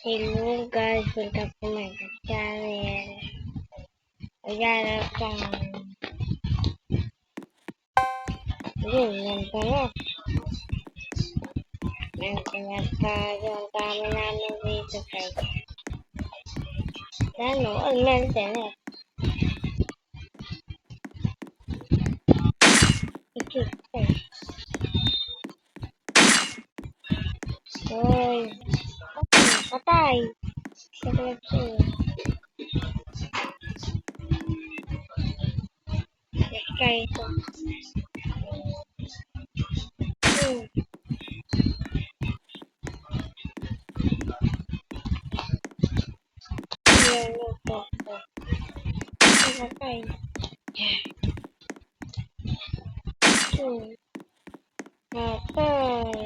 Hello guys, welcome to my channel. Ayan akong yun pala. Nagkagat tayo. Ang dami namin dito guys. Ano? Ang internet. Ikit guys. Uy. Patay. Sakit siya. Kaya ito. Ayan ito. Patay. Patay.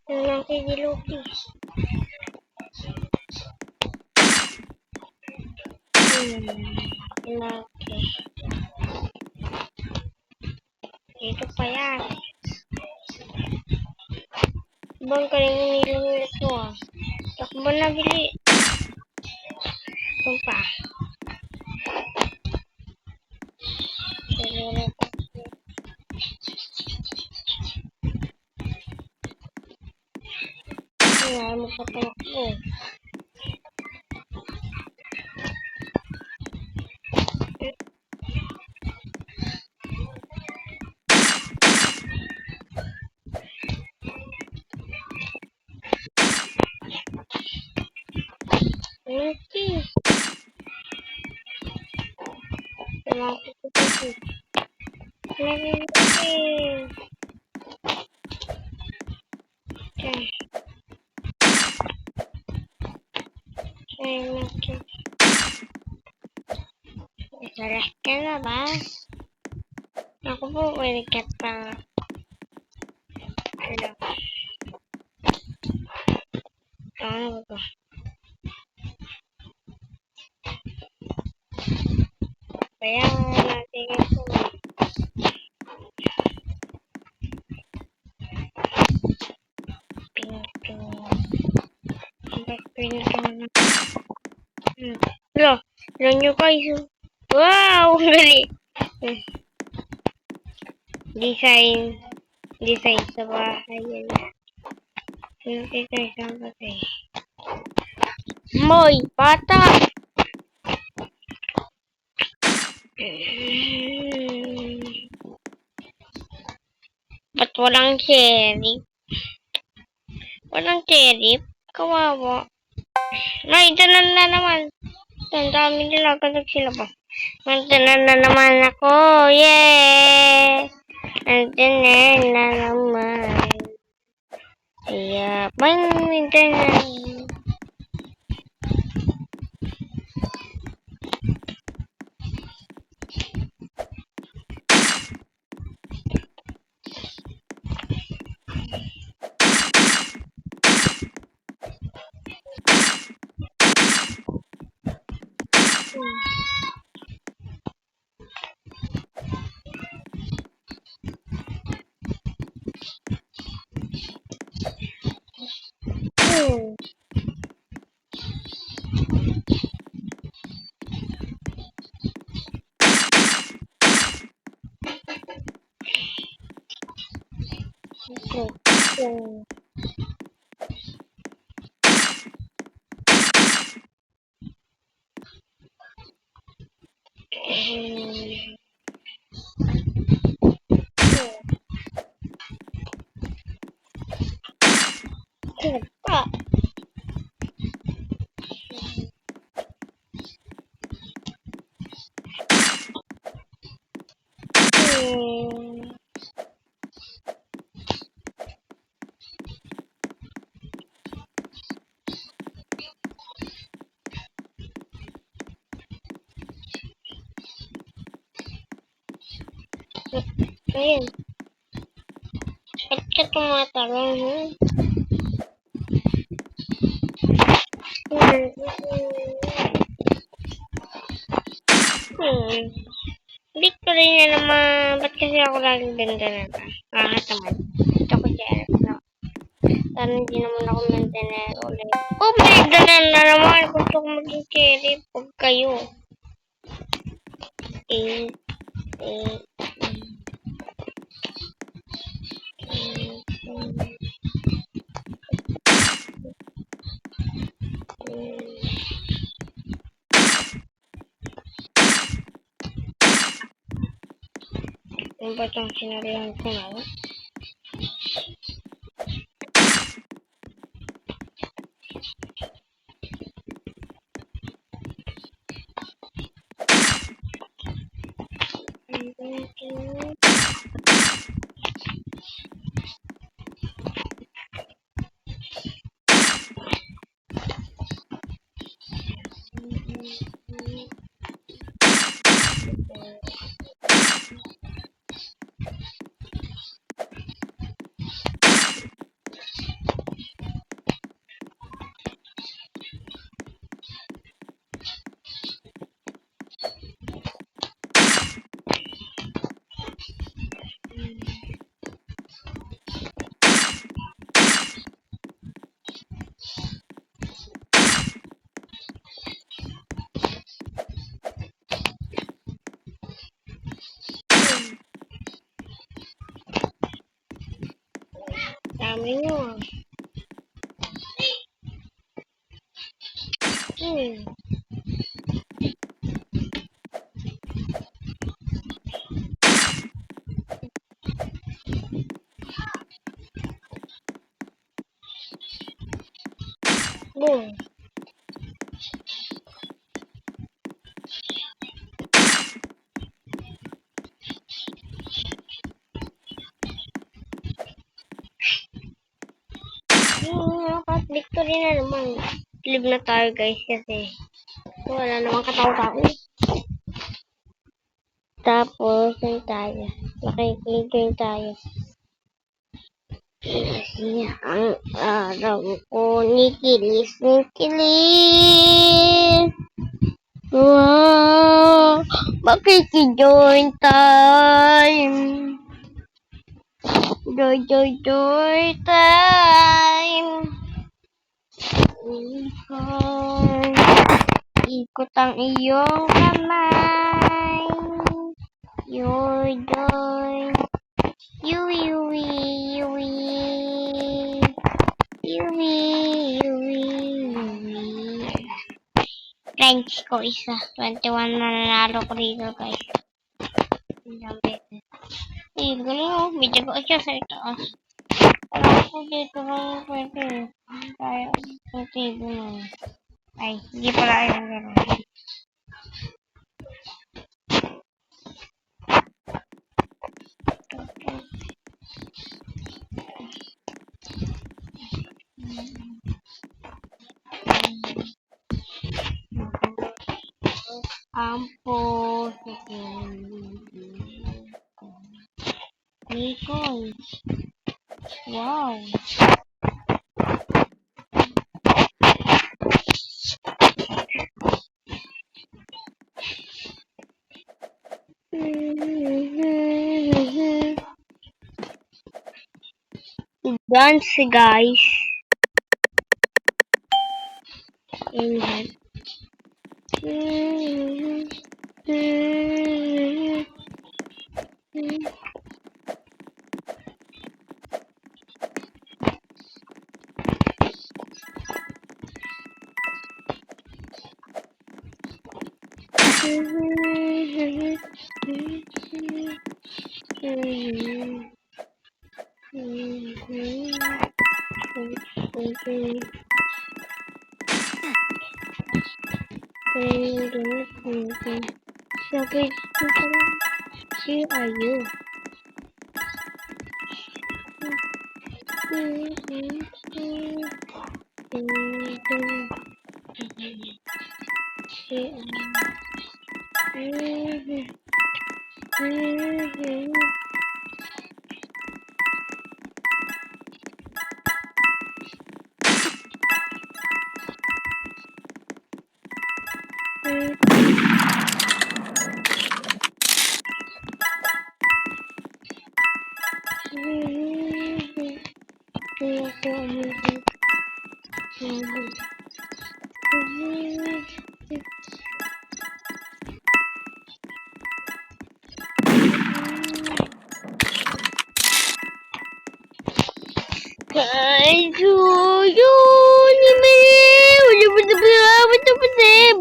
Yung kikiluki. Laki. Ito pa yan. Bang kaling nilang ko ah. Takbo na bili. Ito pa. Kaya magpatakbo. Okay. Malaki ko kasi. Malaki. Okay. Malaki. Salah ka na ba? Ako po ulikat pa. Ano? Ano ba? Kaya natin ito. Hello, hello nyo guys. Wow, ang galing. Design sa bahay yan. Okay guys, ang bagay. Moy, bata. Ba't walang cherry? Walang cherry? Kawawa. Ay, tanan na naman. Ang dami nila. Ganag sila ba? Tanan na naman ako. Yay! Tanan na naman. Yeah. Tanan. Ayun. Ba't ka tumatalon, Hmm. Victory na naman. Ba't kasi ako laging benda na ba? Nakakatamad. Ito ko si Eric na. Sana hindi naman ako maintenance ulit. Oh, may dalan na naman. Gusto ko maging carry pag kayo. Eh, eh, yung ba itong sinarihan ko na? Dami nyo ah. Boom. Victory na naman. Live na tayo guys kasi wala namang katao-tao. Tapos, yun tayo. Makikilig tayo. Kasi ang araw ko nikilis. Wow! Makikijoin time. Joy time. Ikot ang iyong kamay. Joy. Yui. French ko isa. 21 na nanalo ko dito guys. Galing oh. Medyo ko siya sa itaas. Alam ko dito lang pwede. Tayo. Pwede mo. Ay, hindi pala yung gano'n. Ampo. Nicole. Wow. Dance guys. Inhale. Here are you?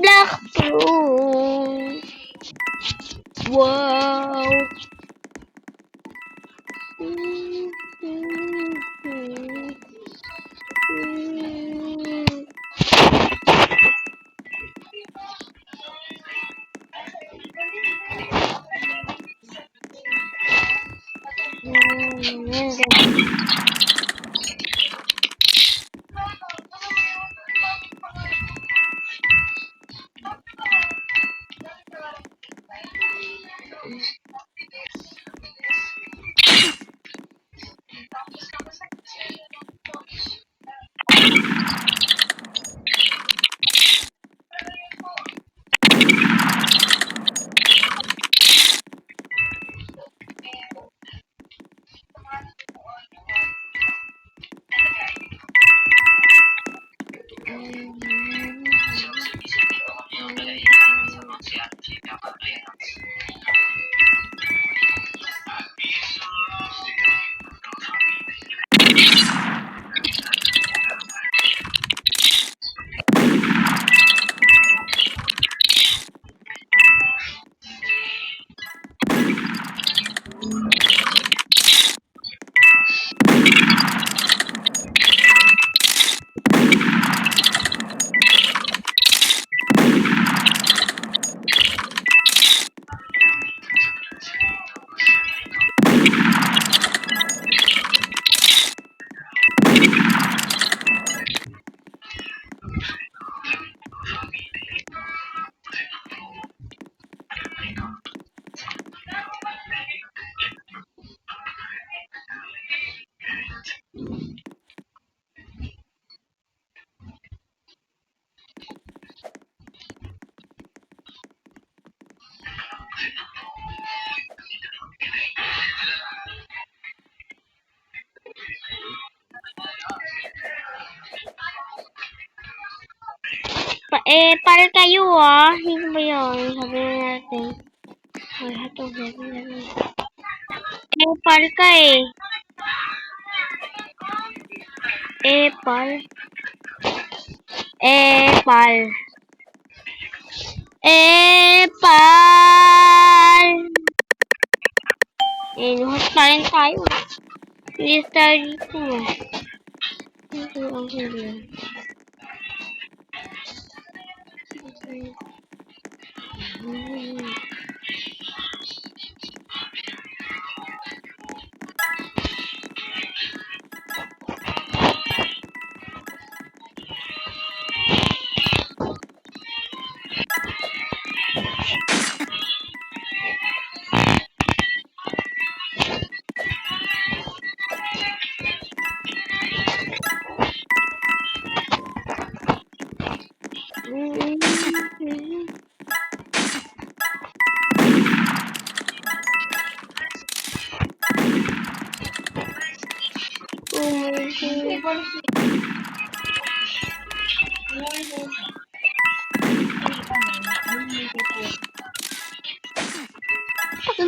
Black fruit. Wow. Para kayo Hindi ba yun? Sabi na natin. Ay, hato, sabi na natin. Para ka Epal. Epal. Epal. Nuhas pa rin tayo. Hindi tayo dito. Ito ang huli.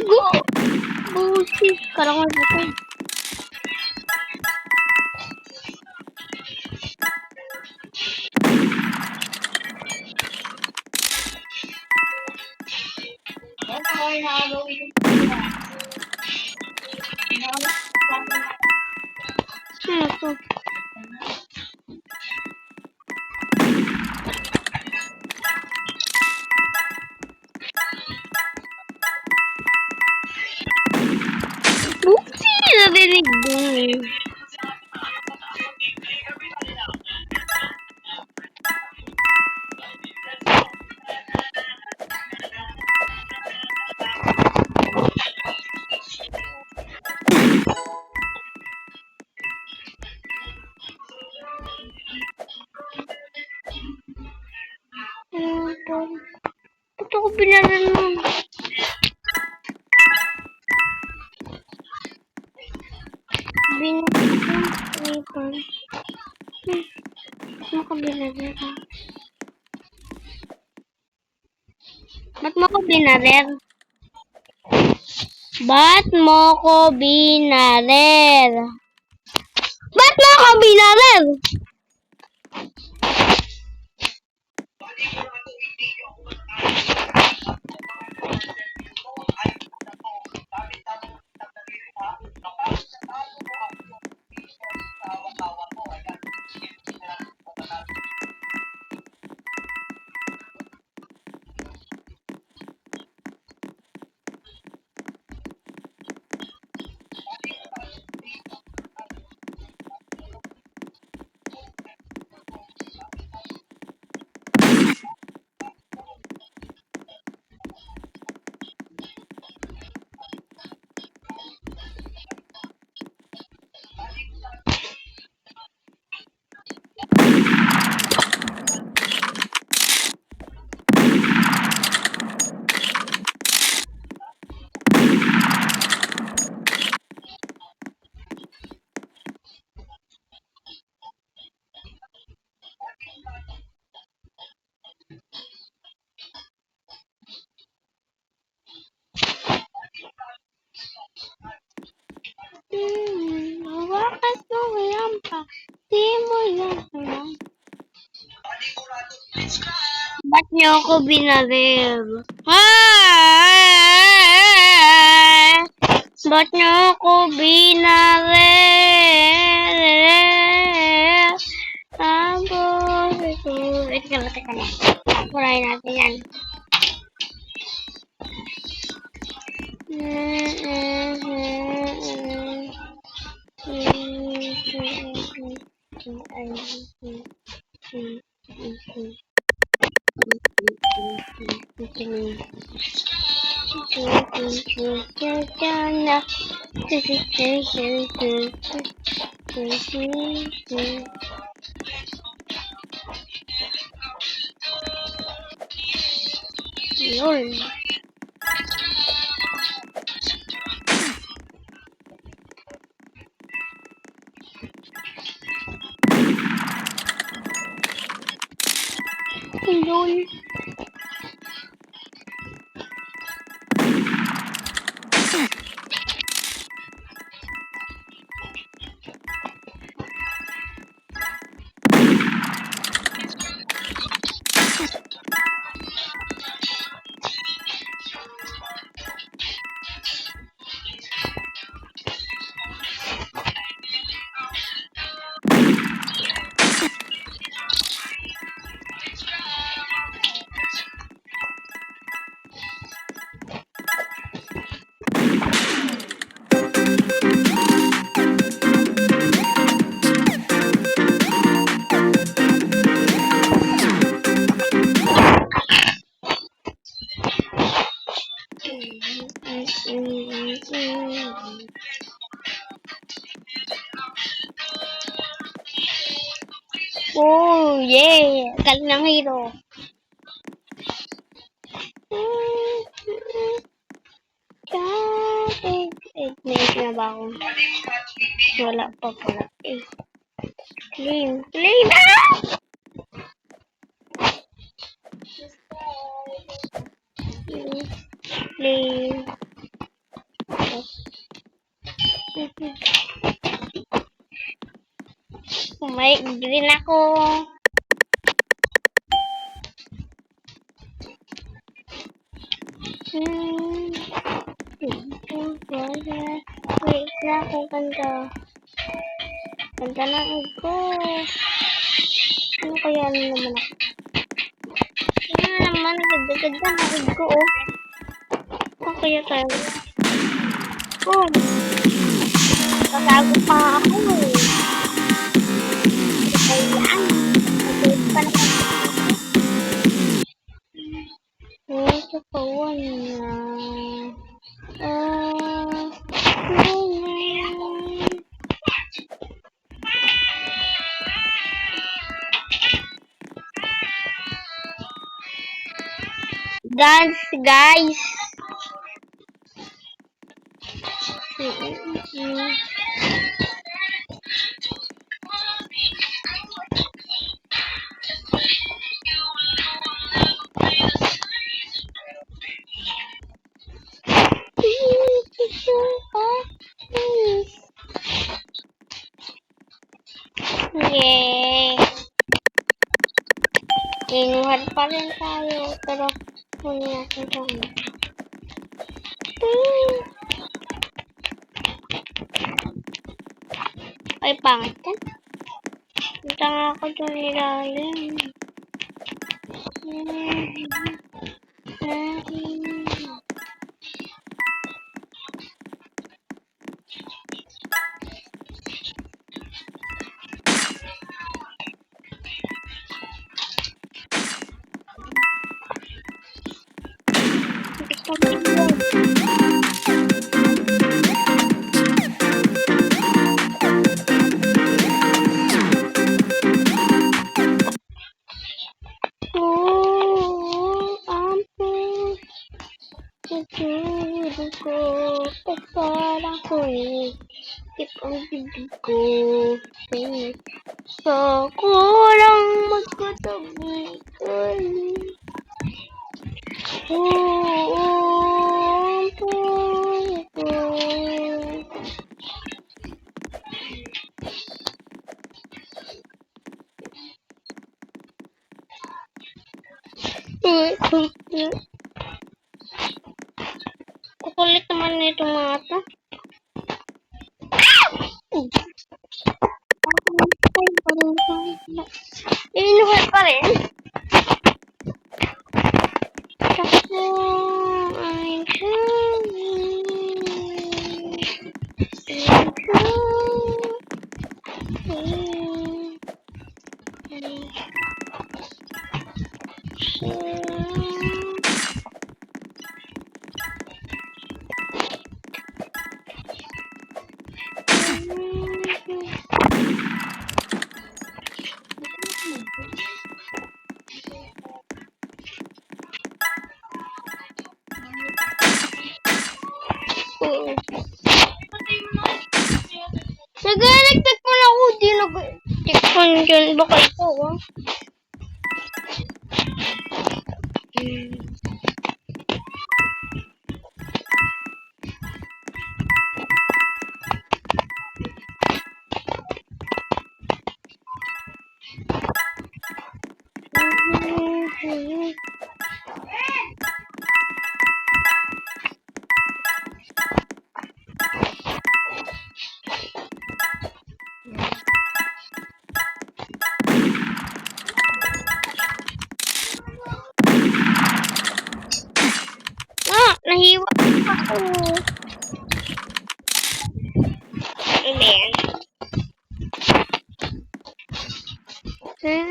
Go! Bullshit! Karangan mo ko. Ito. Bullshit! Narinig mo ako binaran mo? Binaran. Ano ka binaran? Ba't mo ko binarer? Ba't mo ko binarer? Ba't mo ko binarer? Bakit mo yan pa? Di mo yan naman. Ba't niyo ako binarer? Ba't niyo ako binarer? Tapos ito. Teka na. Purahin natin yan. Yun. Yun. Oh, yeah! Galing ng hero. Minute na ba ako? Wala pa pala. Clean. Clean! Ah! Clean. May green ako. Wait na akong kanta. Kanta na ako. Ano kaya naman ako? Ano naman, ganda-ganda na ako. Ano kaya tayo? Oh, tatago pa ako eh. Kayaan. Nag-wait pa na ako. Sa kawan na. Dance, guys. Yay! Inuhan pa rin tayo, pero huli natin ito. Ay, pangit yan. Punta nga ako doon ilalim. So, kurang magkatabi. Kukulit naman nito mga to. Inuhat pa rin. Ako ay nagagaliktag pala ako. Di nag-tikpan dyan. Baka ito, ah. Nahiwa ako. Ano yan? Okay.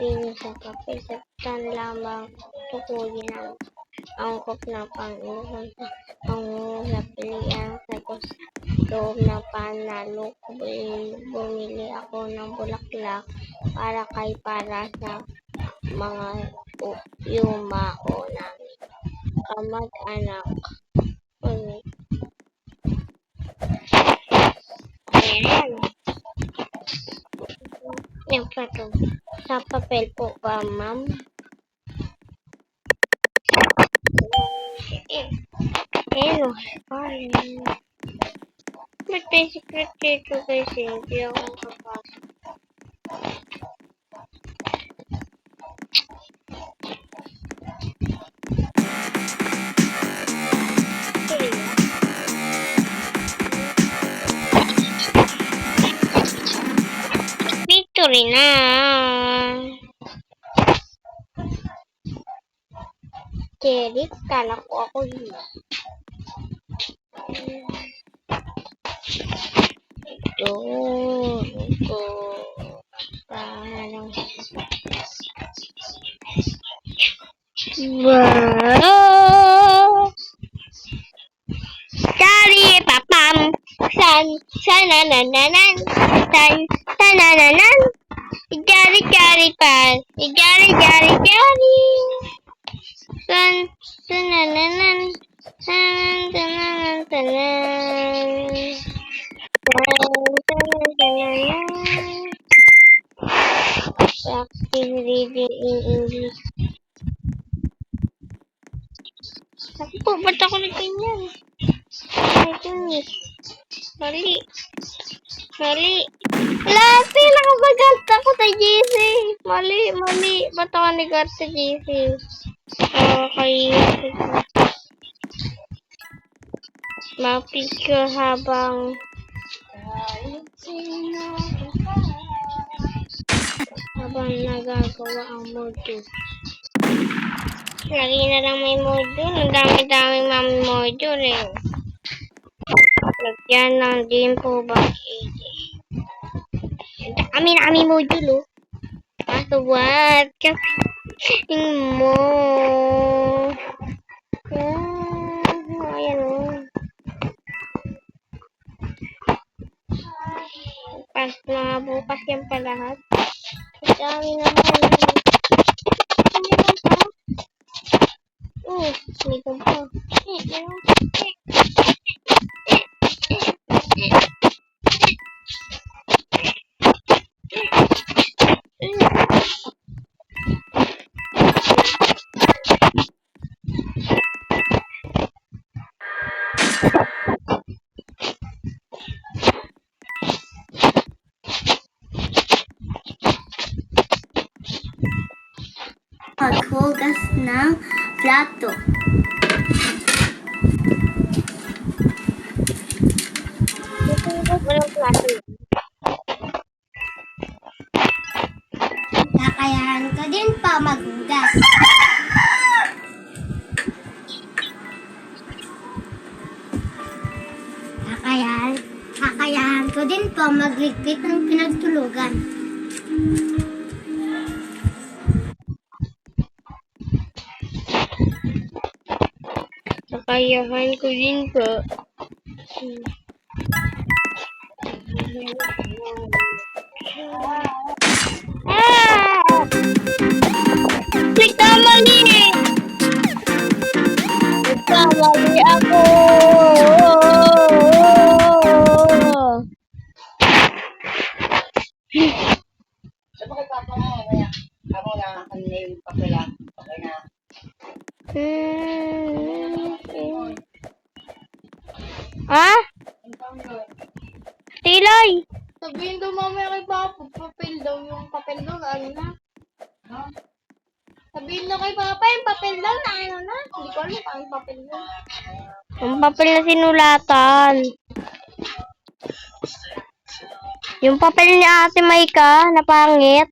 Hindi sa kapisatan lamang tukuyin ang angkop na Panginoon ang napilian sa loob ng panalo. Bumili ako ng bulaklak para sa mga yumao namin kamag-anak. Ayan. Yung pato. Sa papel po ba, ma'am? Hello, fine. Ba't may secret dito guys? Hindi ako kapasok. Victory na! Derek, kala ko ako yun. Ito ko parang wow. Dari papam san nanananan san tanananan jari jari pan jari jari jari san tanananan san tananan tanan active reading in English. Ako po, ba't ako nagganyan? Ay, English. Mali. Mali. Lati, nakabagat ako sa GC. Mali, mali. Ba't ako nag-art sa GC? Okay. Mapicture habang nagagawa ang module. Lagi na lang may module. Ang dami-dami mga module eh. Lagyan lang din po ba Dami module oh. Kaso what? Kaping mo. Ayan oh. Bukas yan pa lahat. Ang dami naman. Meron pa. Meron pa. Meron pa. Maghugas ng plato. Kakayahan ko din pa maghugas. Kakayahan ko din pa magligpit ng pinagtulugan. Kakayahan ko din po. Nagkamali! Nagkamali ako! Sa bakit papa mo, kaya ako na kanina yung papilang, okay na. Ha? Tilay! Sabihin daw mamaya kay Papa, papel daw, ano na. Sabihin daw kay Papa, yung papel daw na ano na. Hindi ko alam kung yung papel daw. Ang papel na sinulatan. Yung papel ni Ate Maika na pangit.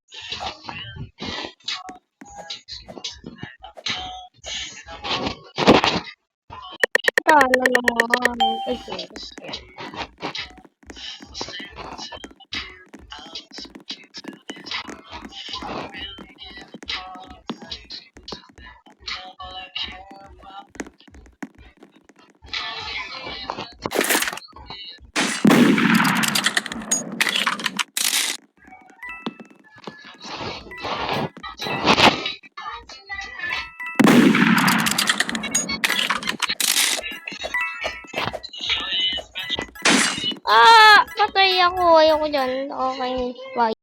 Ito, ano naman. Patay ako. Ayoko dyan. Okay. Bye.